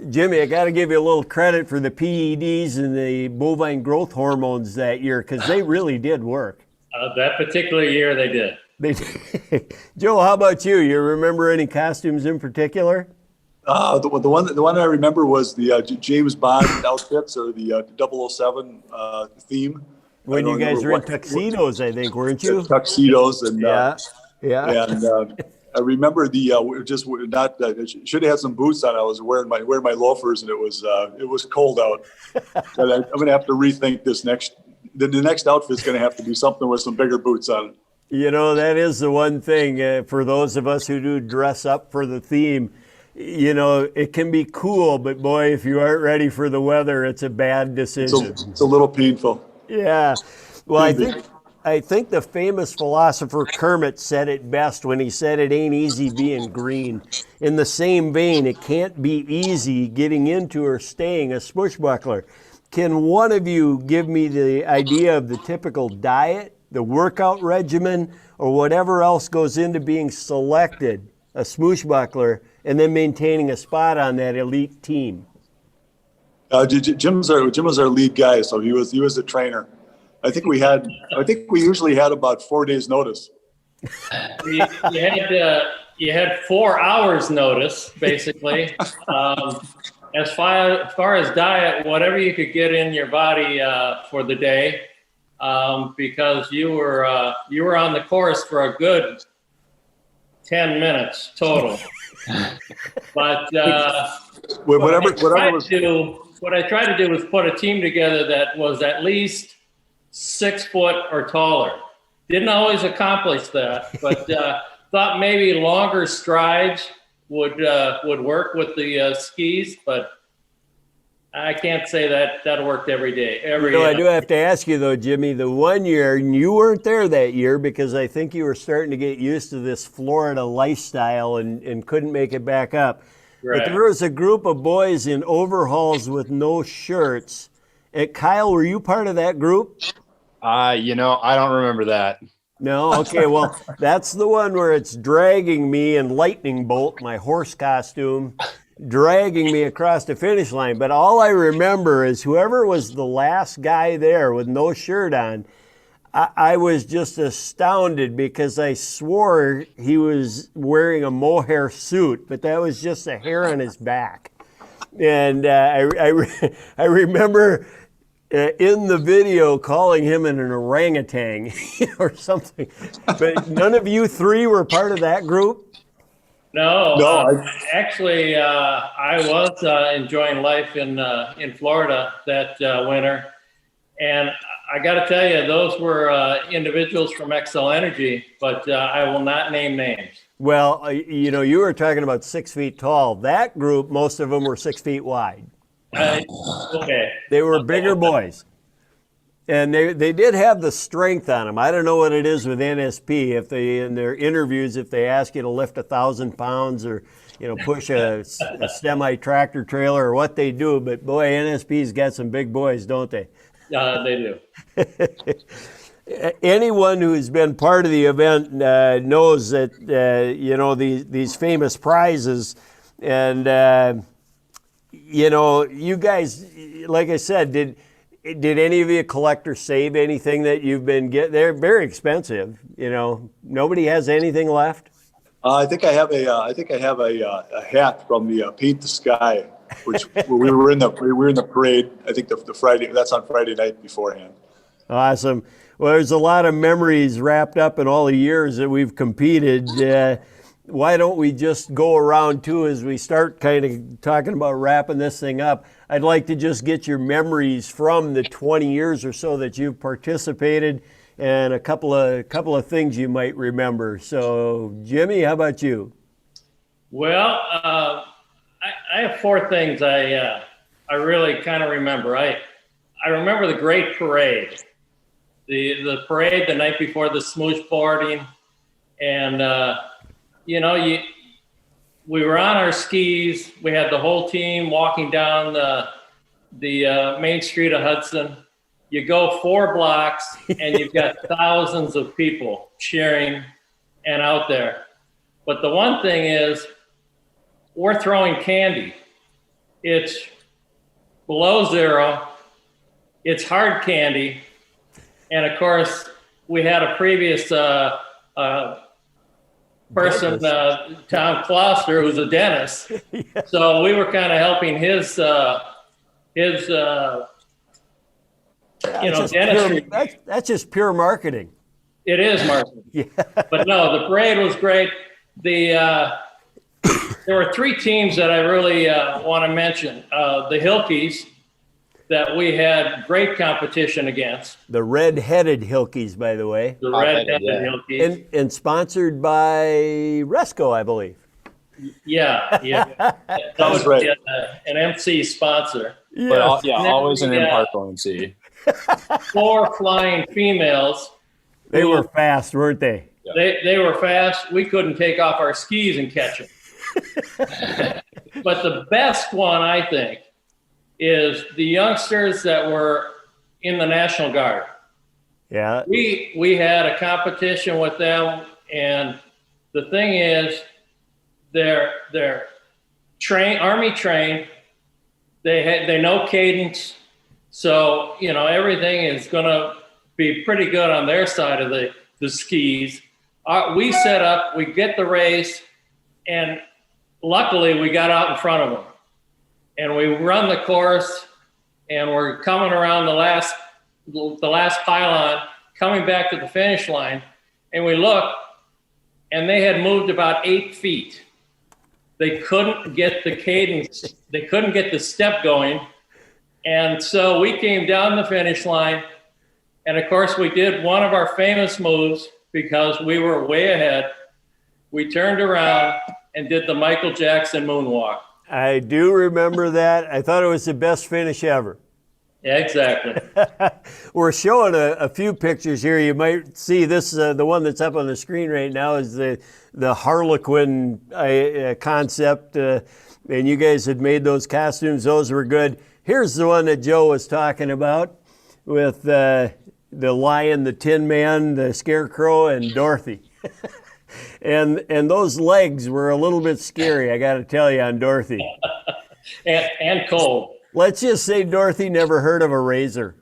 Jimmy, I got to give you a little credit for the PEDs and the bovine growth hormones that year, because they really did work. That particular year, they did. They did. Joe, how about you? You remember any costumes in particular? The one I remember was the James Bond outfits, or the 007 theme. When you guys were in tuxedos, I think, weren't you? Tuxedos and yeah. And I remember should have had some boots on. I was wearing my loafers, and it was cold out. And I'm going to have to rethink this next. The next outfit's going to have to be something with some bigger boots on it. You know, that is the one thing for those of us who do dress up for the theme. You know, it can be cool, but boy, if you aren't ready for the weather, it's a bad decision. It's a little painful. Yeah. Well, I think the famous philosopher Kermit said it best when he said it ain't easy being green. In the same vein, it can't be easy getting into or staying a Smooshbuckler. can one of you give me the idea of the typical diet, the workout regimen, or whatever else goes into being selected a Smooshbuckler and then maintaining a spot on that elite team? Jim was our lead guy, so he was the trainer. I think we usually had about 4 days notice. You had 4 hours notice, basically. As far as diet, whatever you could get in your body for the day, because you were on the course for a good 10 minutes total. But what I tried to do was put a team together that was at least 6 foot or taller. Didn't always accomplish that, but thought maybe longer strides would work with the skis, but I can't say that worked every day. I do have to ask you though, Jimmy, the one year, and you weren't there that year because I think you were starting to get used to this Florida lifestyle and couldn't make it back up. Right. But there was a group of boys in overalls with no shirts. Kyle, were you part of that group? I don't remember that. No? Okay, well, that's the one where it's dragging me in lightning bolt, my horse costume, dragging me across the finish line. But all I remember is whoever was the last guy there with no shirt on, I was just astounded because I swore he was wearing a mohair suit, but that was just a hair on his back. And I remember in the video calling him an orangutan or something. But none of you three were part of that group? No. Actually, I was enjoying life in Florida that winter. And I got to tell you, those were individuals from Excel Energy, but I will not name names. Well, you were talking about 6 feet tall. That group, most of them were 6 feet wide. Okay. They were bigger boys. And they did have the strength on them. I don't know what it is with NSP. If they, in their interviews, if they ask you to lift 1,000 pounds or, push a semi-tractor trailer or what they do. But boy, NSP's got some big boys, don't they? They do. Anyone who's been part of the event knows that, these famous prizes. And, you guys, like I said, did any of you collectors save anything that you've been getting? They're very expensive. Nobody has anything left. I think I have a hat from the Paint the Sky, which we were in the parade. I think the Friday, that's on Friday night beforehand. Awesome. Well, there's a lot of memories wrapped up in all the years that we've competed. Why don't we just go around too as we start kind of talking about wrapping this thing up? I'd like to just get your memories from the 20 years or so that you've participated and a couple of things you might remember. So, Jimmy, how about you? Well, I have 4 things I really kind of remember. I remember the great parade, the parade the night before the smooshboarding, and we were on our skis. We had the whole team walking down the main street of Hudson. You go 4 blocks and you've got thousands of people cheering and out there. But the one thing is, we're throwing candy. It's below zero. It's hard candy. And of course, we had a previous person, Tom Kloster, who's a dentist. Yeah. So we were kind of helping his dentistry. That's just pure marketing. It is marketing. Yeah. But no, the parade was great. There were 3 teams that I really want to mention. The Hilkies, that we had great competition against. The red-headed Hilkies, by the way. The red-headed Hilkies. And sponsored by Resco, I believe. Yeah. That was right. An MC sponsor. Yeah, but always an impartial MC. 4 flying females. They were fast, weren't they? They were fast. We couldn't take off our skis and catch them. But the best one, I think, is the youngsters that were in the National Guard. Yeah. We had a competition with them, and the thing is, they're Army trained. They know cadence, so everything is going to be pretty good on their side of the skis. We set up, we get the race, and luckily we got out in front of them, and we run the course, and we're coming around the last pylon, coming back to the finish line, and we look, and they had moved about 8 feet. They couldn't get the cadence. They couldn't get the step going. And so we came down the finish line. And of course, we did one of our famous moves because we were way ahead. We turned around and did the Michael Jackson moonwalk. I do remember that. I thought it was the best finish ever. Yeah, exactly. We're showing a few pictures here. You might see this, the one that's up on the screen right now is the Harlequin concept. And you guys had made those costumes. Those were good. Here's the one that Joe was talking about with the lion, the Tin Man, the Scarecrow, and Dorothy. and those legs were a little bit scary, I got to tell you, on Dorothy. and cold. Let's just say Dorothy never heard of a razor.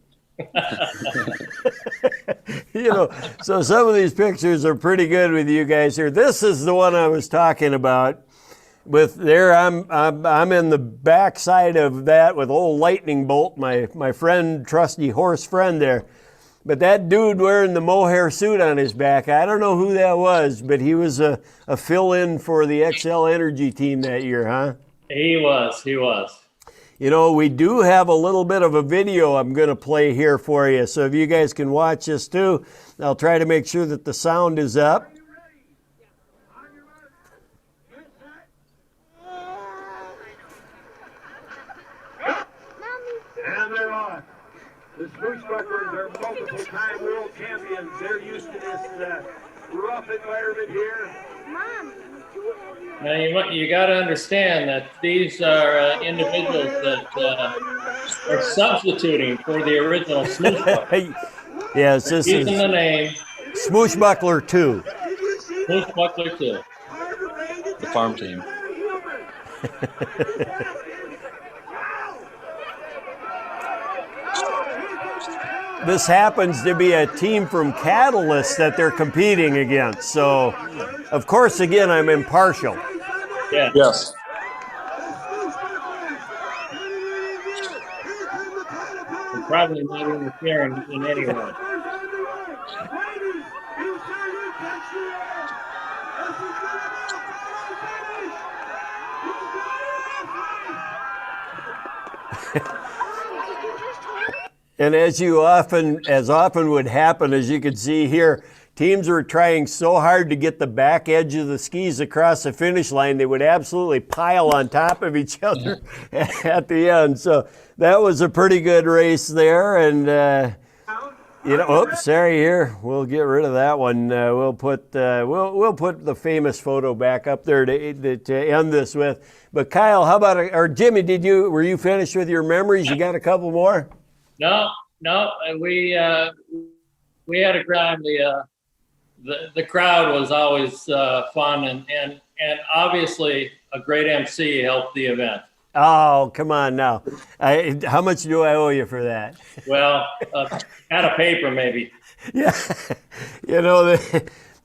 So some of these pictures are pretty good with you guys here. This is the one I was talking about. With there, I'm in the backside of that with old Lightning Bolt, my friend, trusty horse friend there. But that dude wearing the mohair suit on his back, I don't know who that was, but he was a fill-in for the XL Energy team that year, huh? He was. We do have a little bit of a video I'm going to play here for you. So if you guys can watch this too, I'll try to make sure that the sound is up. And they're on. The Smooshbucklers are multiple-time world champions. They're used to this rough environment here. Mom. Now you got to understand that these are individuals that are substituting for the original Smooshbuckler. Yes, this is using the name Smooshbuckler 2. Smooshbuckler 2. The farm team. This happens to be a team from Catalyst that they're competing against. So, of course, again, I'm impartial. Yeah. Yes. I'm probably not interfering in any way. And as often would happen, as you can see here, teams were trying so hard to get the back edge of the skis across the finish line, they would absolutely pile on top of each other at the end. So that was a pretty good race there. And, oops, sorry here. We'll get rid of that one. We'll put the famous photo back up there to end this with. But Kyle, how about, or Jimmy, were you finished with your memories? You got a couple more? No, we had a crowd. The crowd was always fun, and obviously a great MC helped the event. Oh, come on now! How much do I owe you for that? Well, out of paper maybe. Yeah,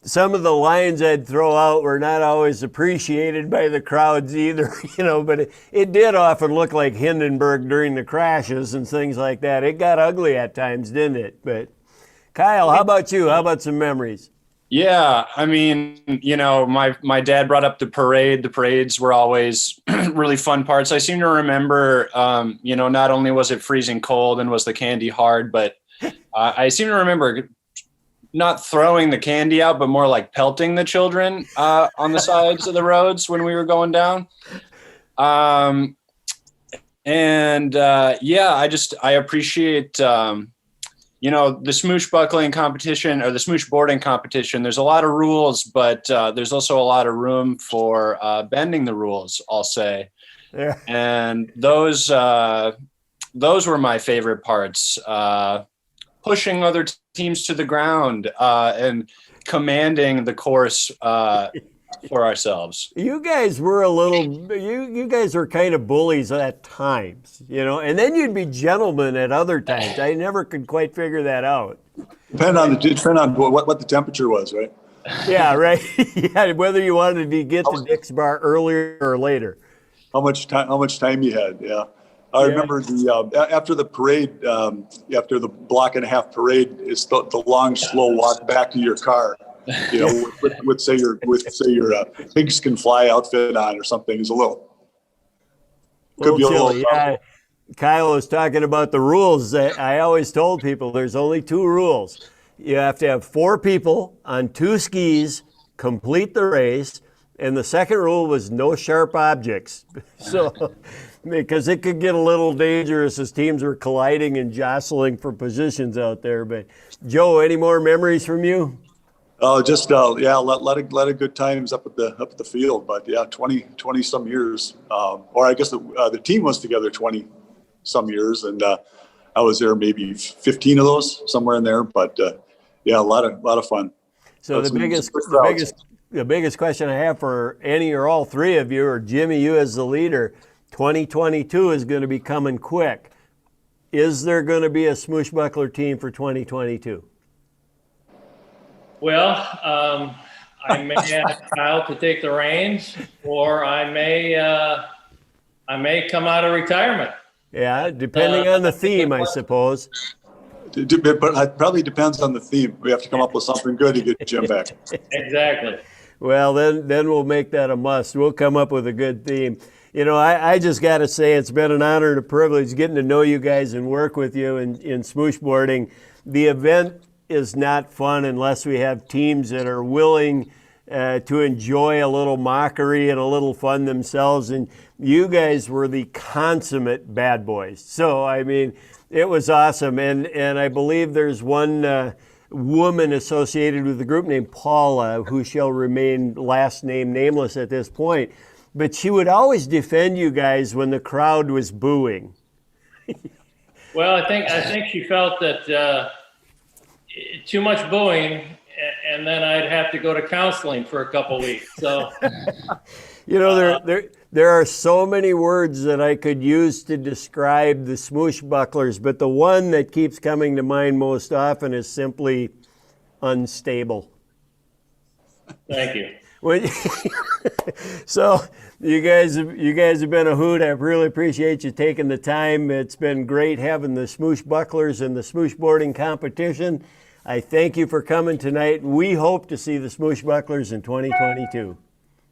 some of the lines I'd throw out were not always appreciated by the crowds either, but it did often look like Hindenburg during the crashes and things like that. It got ugly at times, didn't it? But Kyle, how about you? How about some memories? Yeah, I mean, my dad brought up the parade. The parades were always really fun parts. I seem to remember, not only was it freezing cold and was the candy hard, but I seem to remember not throwing the candy out, but more like pelting the children on the sides of the roads when we were going down. I appreciate, the smooshbuckling competition or the smooshboarding competition. There's a lot of rules, but there's also a lot of room for bending the rules, I'll say. Yeah. And those, those were my favorite parts. Pushing other teams to the ground and commanding the course for ourselves. You guys were you guys were kind of bullies at times, and then you'd be gentlemen at other times. I never could quite figure that out. Depend on what the temperature was, right? Yeah, right. Yeah, whether you wanted to get to Dick's Bar earlier or later. How much time you had? Yeah, I remember after the parade, after the block and a half parade, it's the long, slow walk back to your car. With say your pigskin fly outfit on or something is a little. Could be a little. Yeah, Kyle was talking about the rules. I always told people there's only 2 rules. You have to have 4 people on 2 skis complete the race, and the second rule was no sharp objects. So, because it could get a little dangerous as teams were colliding and jostling for positions out there. But Joe, any more memories from you? Just a lot of good times up at the field. But yeah, 20 some years, or I guess the team was together 20 some years, and I was there maybe 15 of those, somewhere in there. But yeah, a lot of fun. So the biggest question I have for any or all 3 of you, or Jimmy, you as the leader, 2022 is going to be coming quick. Is there going to be a Smooshbuckler team for 2022? Well, I may ask Kyle to take the reins, or I may come out of retirement. Yeah, depending on the theme, I suppose. But it probably depends on the theme. We have to come up with something good to get Jim back. Exactly. Well, then we'll make that a must. We'll come up with a good theme. I just got to say it's been an honor and a privilege getting to know you guys and work with you in smooshboarding. The event is not fun unless we have teams that are willing to enjoy a little mockery and a little fun themselves. And you guys were the consummate bad boys. So, I mean, it was awesome. And I believe there's one woman associated with the group named Paula, who shall remain last name nameless at this point. But she would always defend you guys when the crowd was booing. Well, I think she felt that too much booing, and then I'd have to go to counseling for a couple weeks. So, there are so many words that I could use to describe the Smooshbucklers, but the one that keeps coming to mind most often is simply unstable. Thank you. So you guys have been a hoot. I really appreciate you taking the time. It's been great having the Smooshbucklers and the smooshboarding competition. I thank you for coming tonight. We hope to see the Smooshbucklers in 2022.